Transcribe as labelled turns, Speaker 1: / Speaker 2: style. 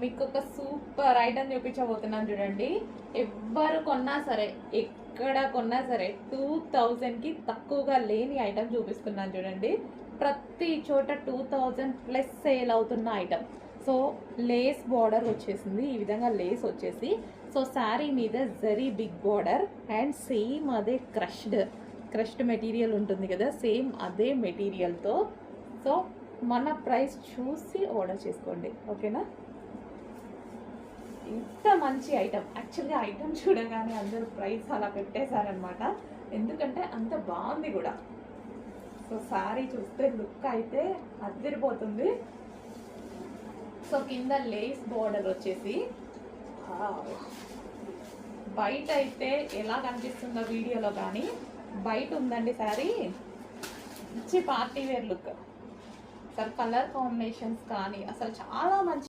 Speaker 1: మీకు ఒక super item చూపించబోతున్నాను చూడండి. ఎవ్వరు కొన్నా సరే, ఎక్కడ కొన్నా సరే 2000కి తక్కువగా లేని ఐటమ్ చూపిస్తున్నాను చూడండి. ప్రతి చోట 2000 ప్లస్ సేల్ అవుతున్న ఐటమ్. సో లేస్ బార్డర్ వచ్చేసింది, ఈ విధంగా లేస్ వచ్చేసి, సో శారీ మీద zari big border and same అదే క్రష్డ్ మెటీరియల్ ఉంటుంది కదా, సేమ్ అదే మెటీరియల్తో. సో మన ప్రైస్ చూసి ఆర్డర్ చేసుకోండి, ఓకేనా. ఇంత మంచి ఐటమ్, యాక్చువల్గా ఐటమ్ చూడగానే అందరూ ప్రైస్ అలా పెట్టేశారనమాట, ఎందుకంటే అంత బాగుంది కూడా. సో శారీ చూస్తే లుక్ అయితే అదిరిపోతుంది. సో కింద లేస్ బార్డర్ వచ్చేసి బయట అయితే ఎలా కనిపిస్తుందో వీడియోలో, కానీ బయట ఉందండి శారీ మంచి పార్టీ వేర్ లుక్. అసలు కలర్ కాంబినేషన్స్ కానీ అసలు చాలా మంచి